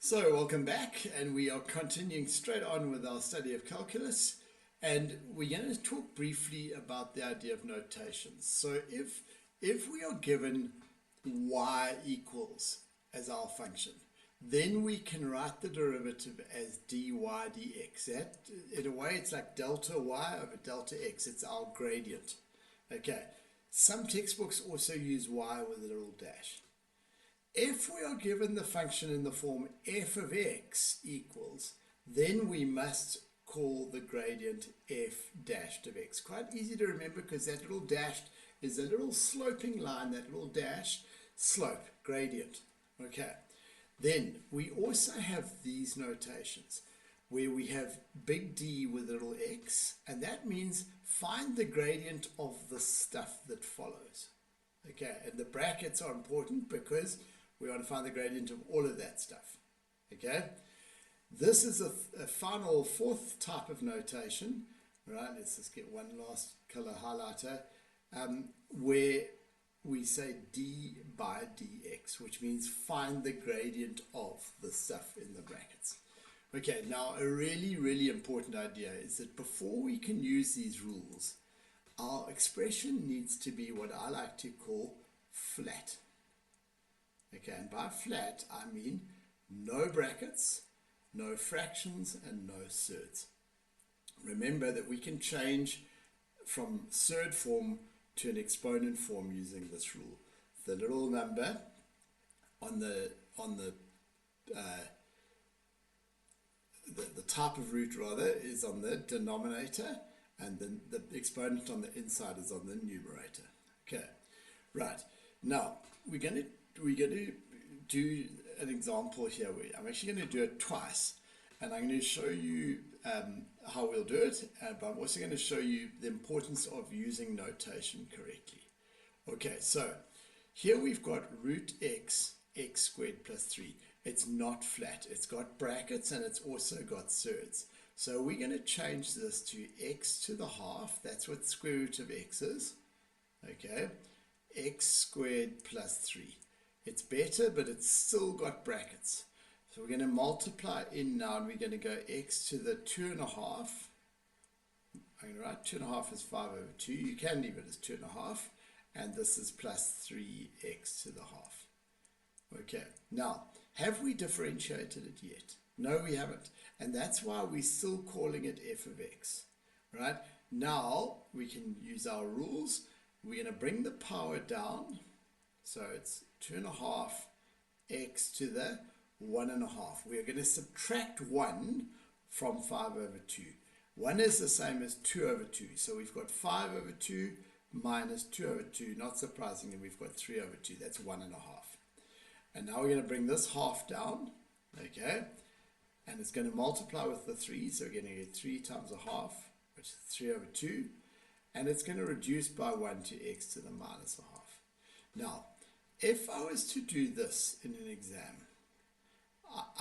So, welcome back, and we are continuing straight on with our study of calculus, and we're going to talk briefly about the idea of notations. So, if we are given y equals as our function, then we can write the derivative as dy dx. That, in a way, it's like delta y over delta x. It's our gradient. Okay. Some textbooks also use y with a little dash. If we are given the function in the form f of x equals, then we must call the gradient f dashed of x. Quite easy to remember because that little dashed is a little sloping line, that little dash, slope, gradient. Okay. Then we also have these notations where we have big D with little x, and that means find the gradient of the stuff that follows. Okay, and the brackets are important because we want to find the gradient of all of that stuff. Okay, this is a final fourth type of notation. Right, let's just get one last color highlighter, where we say d by dx, which means find the gradient of the stuff in the brackets. Okay, now a really important idea is that before we can use these rules, our expression needs to be what I like to call flat. Okay, and by flat, I mean no brackets, no fractions, and no surds. Remember that we can change from surd form to an exponent form using this rule. The little number on the type of root rather is on the denominator, and then the exponent on the inside is on the numerator. Okay, right. Now we're going to do an example here where I'm actually going to do it twice, and I'm going to show you how we'll do it, but I'm also going to show you the importance of using notation correctly. Okay, so here we've got root x squared plus 3. It's not flat. It's got brackets and it's also got surds. So we're going to change this to x to the half. That's what square root of x is. Okay, x squared plus 3. It's better, but it's still got brackets. So we're going to multiply in now, and we're going to go x to the 2.5. I'm going to write 2.5 as 5 over 2. You can leave it as 2.5. And this is plus 3x to the half. Okay, now, have we differentiated it yet? No, we haven't. And that's why we're still calling it f of x. Right? Now, we can use our rules. We're going to bring the power down. So it's 2.5 x to the 1.5. We're going to subtract 1 from 5 over 2. 1 is the same as 2 over 2. So we've got 5 over 2 minus 2 over 2. Not surprisingly, we've got 3 over 2. That's 1.5. And now we're going to bring this half down. Okay. And it's going to multiply with the 3. So we're going to get 3 times a half, which is 3 over 2. And it's going to reduce by 1 to x to the minus a half. Now, if I was to do this in an exam,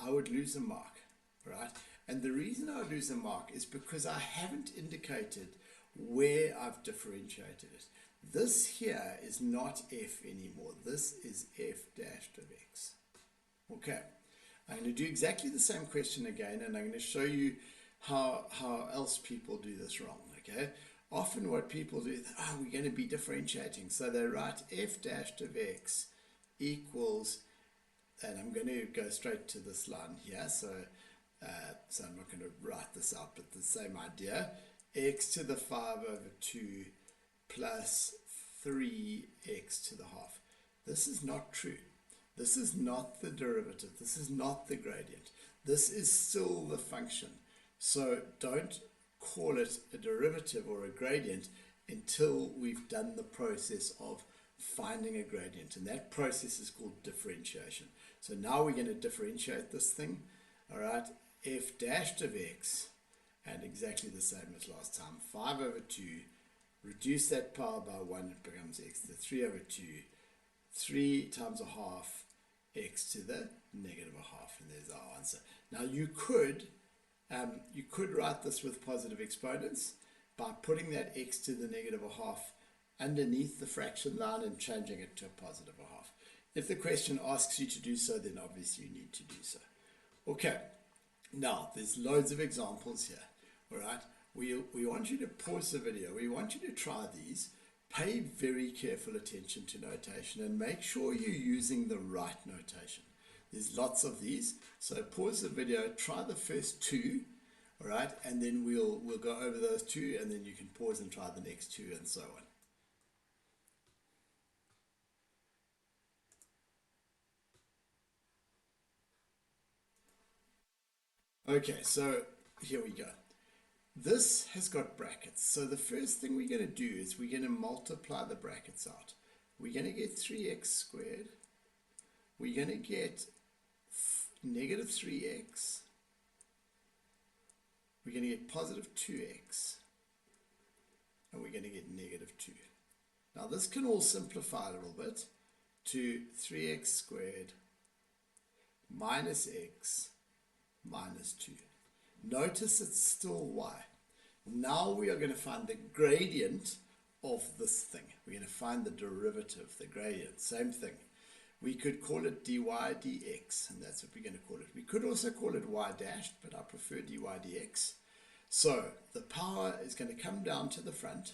I would lose a mark, right? And the reason I would lose a mark is because I haven't indicated where I've differentiated it. This here is not f anymore. This is f dashed of x. Okay, I'm going to do exactly the same question again, and I'm going to show you how else people do this wrong, okay? Often what people do is, we're going to be differentiating. So they write f dashed of x equals, and I'm going to go straight to this line here. So I'm not going to write this out, but the same idea. X to the 5 over 2 plus 3x to the half. This is not true. This is not the derivative. This is not the gradient. This is still the function. So don't call it a derivative or a gradient until we've done the process of finding a gradient, and that process is called differentiation. So now we're going to differentiate this thing. All right, f dashed of x, and exactly the same as last time, 5 over 2, reduce that power by 1, it becomes x to the 3 over 2, 3 times a half, x to the negative a half, and there's our answer. Now you could write this with positive exponents by putting that x to the negative a half underneath the fraction line and changing it to a positive a half. If the question asks you to do so, then obviously you need to do so. Okay, now there's loads of examples here. All right, we want you to pause the video. We want you to try these. Pay very careful attention to notation and make sure you're using the right notation. There's lots of these, so pause the video, try the first two, all right, and then we'll go over those two, and then you can pause and try the next two, and so on. Okay, so here we go. This has got brackets, so the first thing we're going to do is we're going to multiply the brackets out. We're going to get 3x squared. We're going to get negative 3x. We're going to get positive 2x. And we're going to get negative 2. Now this can all simplify a little bit to 3x squared minus x minus 2. Notice it's still y. Now we are going to find the gradient of this thing. We're going to find the derivative, the gradient, same thing. We could call it dy dx, and that's what we're going to call it. We could also call it y dashed, but I prefer dy dx. So the power is going to come down to the front.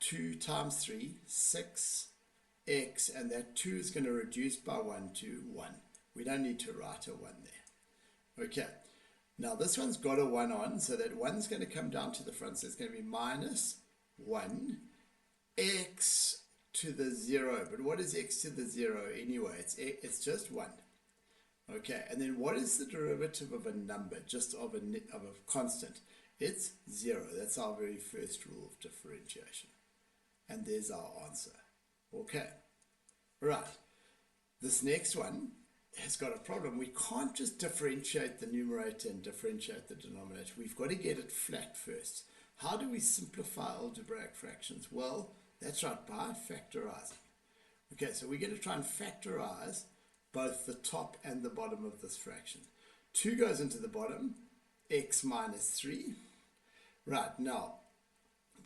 2 times 3, 6x, and that 2 is going to reduce by 1 to 1. We don't need to write a 1 there. Okay. Now this one's got a 1 on, so that 1's going to come down to the front, so it's going to be minus 1 x to the 0. But what is x to the 0 anyway? It's just 1. Okay, and then what is the derivative of a number, just of a constant? It's 0. That's our very first rule of differentiation. And there's our answer. Okay, right. This next one has got a problem. We can't just differentiate the numerator and differentiate the denominator. We've got to get it flat first. How do we simplify algebraic fractions? Well, that's right, by factorizing. Okay, so we're going to try and factorize both the top and the bottom of this fraction. 2 goes into the bottom, x minus 3. Right, now,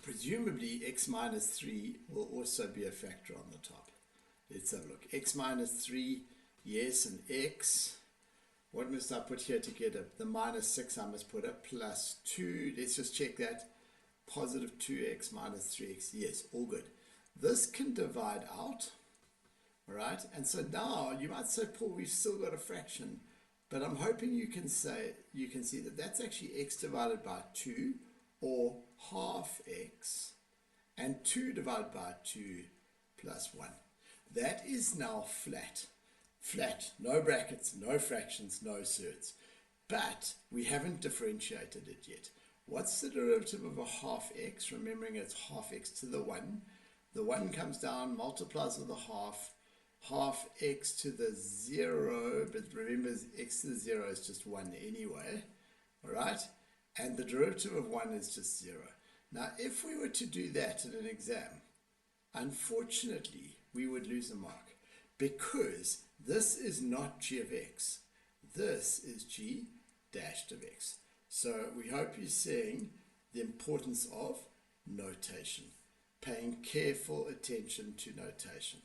presumably x minus 3 will also be a factor on the top. Let's have a look. X minus 3, yes, and x. What must I put here to get the minus 6? I must put a plus 2. Let's just check that. Positive 2x minus 3x. Yes, all good. This can divide out. All right, and so now you might say, Paul, we've still got a fraction, but I'm hoping you can see that that's actually x divided by 2, or half x, and 2 divided by 2 plus 1. That is now flat. Flat, no brackets, no fractions, no surds. But we haven't differentiated it yet. What's the derivative of a half x? Remembering it's half x to the 1. The 1 comes down, multiplies with a half x to the 0, but remember x to the 0 is just 1 anyway. All right? And the derivative of 1 is just 0. Now, if we were to do that in an exam, unfortunately, we would lose a mark, because this is not g of x. This is g dashed of x. So we hope you're seeing the importance of notation, paying careful attention to notation.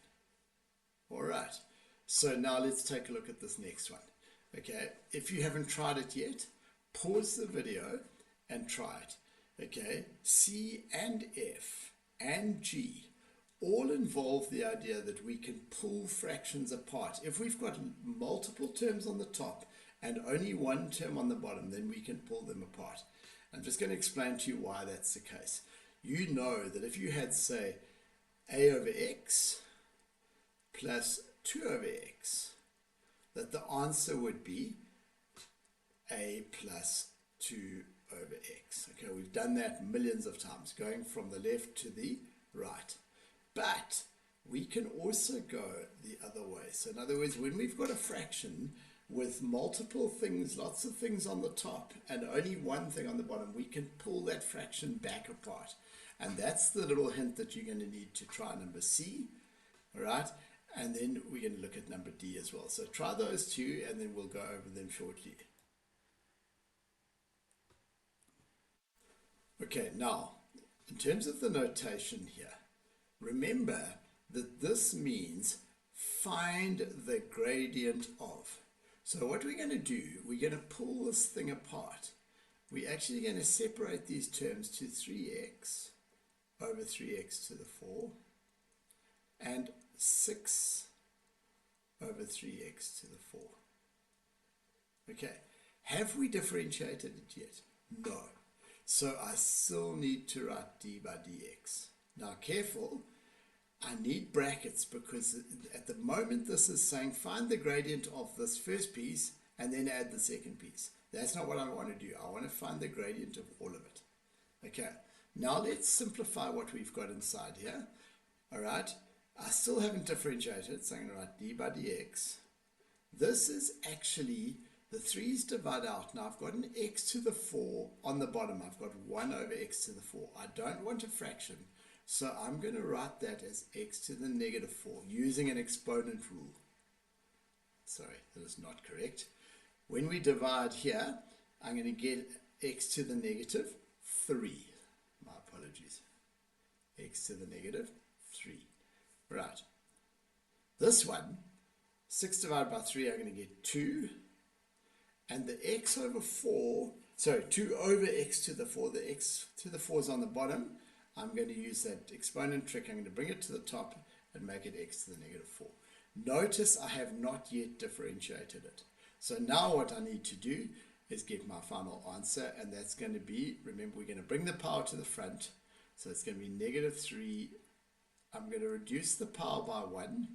All right, so now let's take a look at this next one. Okay, if you haven't tried it yet, pause the video and try it. Okay, C and F and G all involve the idea that we can pull fractions apart. If we've got multiple terms on the top and only one term on the bottom, then we can pull them apart. I'm just going to explain to you why that's the case. You know that if you had, say, a over x plus 2 over x, that the answer would be a plus 2 over x. Okay, we've done that millions of times, going from the left to the right. But we can also go the other way. So in other words, when we've got a fraction with multiple things, lots of things on the top, and only one thing on the bottom, we can pull that fraction back apart. And that's the little hint that you're going to need to try number C, all right? And then we're going to look at number D as well. So try those two, and then we'll go over them shortly. Okay, now, in terms of the notation here, remember that this means find the gradient of. So what we're going to do, we're going to pull this thing apart. We're actually going to separate these terms to 3x over 3x to the 4 and 6 over 3x to the 4. Okay, have we differentiated it yet? No. So I still need to write d by dx. Now careful, I need brackets because at the moment this is saying find the gradient of this first piece and then add the second piece. That's not what I want to do. I want to find the gradient of all of it. Okay, now let's simplify what we've got inside here. All right, I still haven't differentiated, so I'm going to write d by dx. This is actually the 3's divide out. Now I've got an x to the 4 on the bottom. I've got 1 over x to the 4. I don't want a fraction, so I'm going to write that as x to the negative 4 using an exponent rule. Sorry, that is not correct. When we divide here, I'm going to get x to the negative 3. My apologies. X to the negative 3. Right. This one, 6 divided by 3, I'm going to get 2. And the x over 4, sorry, 2 over x to the 4, the x to the 4 is on the bottom. I'm going to use that exponent trick. I'm going to bring it to the top and make it x to the negative 4. Notice I have not yet differentiated it. So now what I need to do is get my final answer, and that's going to be, remember, we're going to bring the power to the front. So it's going to be negative 3. I'm going to reduce the power by 1.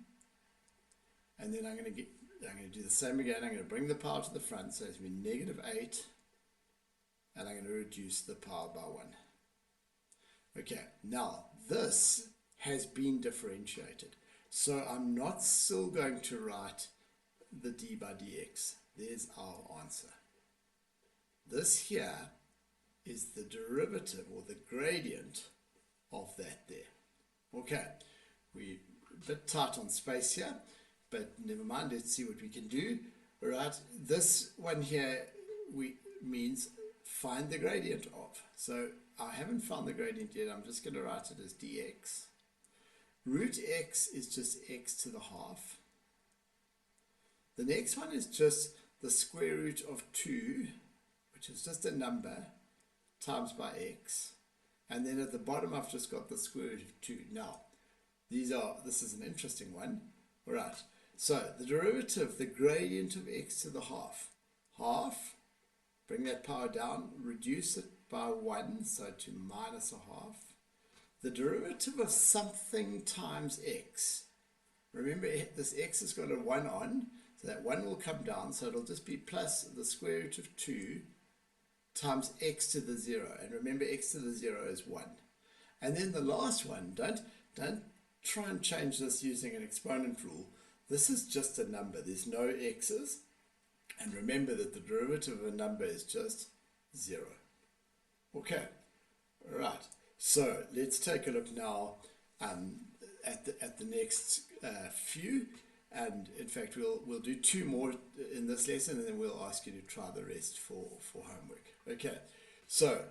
And then I'm going to do the same again. I'm going to bring the power to the front, so it's going to be negative 8, and I'm going to reduce the power by 1. Okay, now this has been differentiated, so I'm not still going to write the d by dx. There's our answer. This here is the derivative or the gradient of that there. Okay, we're a bit tight on space here, but never mind, let's see what we can do. All right, this one here means find the gradient of. So I haven't found the gradient yet. I'm just going to write it as dx. Root x is just x to the half. The next one is just the square root of 2, which is just a number, times by x. And then at the bottom I've just got the square root of 2. Now, this is an interesting one. All right. So the derivative, the gradient of x to the half, bring that power down, reduce it by 1, so to minus a half. The derivative of something times x. Remember, this x has got a 1 on, so that 1 will come down, so it'll just be plus the square root of 2 times x to the 0. And remember, x to the 0 is 1. And then the last one, don't try and change this using an exponent rule. This is just a number. There's no x's. And remember that the derivative of a number is just 0. Okay. All right. So let's take a look now at the next few. And in fact, we'll do 2 more in this lesson, and then we'll ask you to try the rest for homework. Okay. So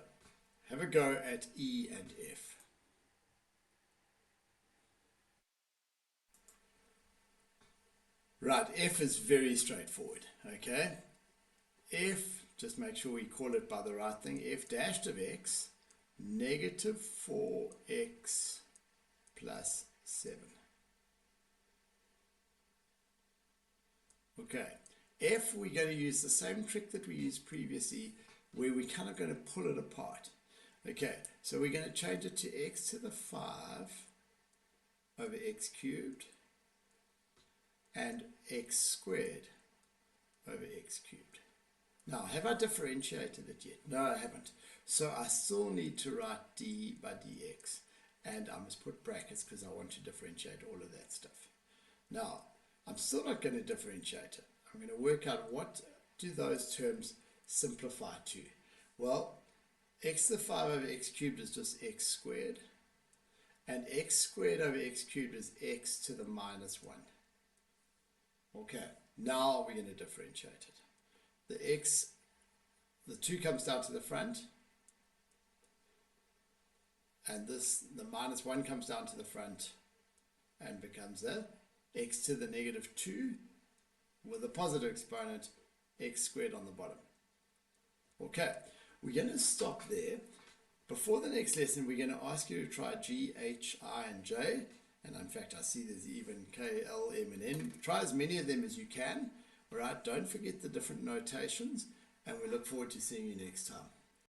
have a go at E and F. Right, F is very straightforward, okay? F, just make sure we call it by the right thing, f dashed of x, negative 4x plus 7. Okay, F, we're going to use the same trick that we used previously, where we're kind of going to pull it apart. Okay, so we're going to change it to x to the 5 over x cubed, and x squared over x cubed. Now, have I differentiated it yet? No, I haven't. So I still need to write d by dx. And I must put brackets because I want to differentiate all of that stuff. Now, I'm still not going to differentiate it. I'm going to work out what do those terms simplify to. Well, x to the 5 over x cubed is just x squared. And x squared over x cubed is x to the minus 1. Okay, now we're going to differentiate it. The 2 comes down to the front, and the minus 1 comes down to the front and becomes a x to the negative 2 with a positive exponent, x squared on the bottom. Okay, we're going to stop there. Before the next lesson, we're going to ask you to try G, H, I, and J. And in fact, I see there's even K, L, M, and N. Try as many of them as you can. All right, don't forget the different notations. And we look forward to seeing you next time.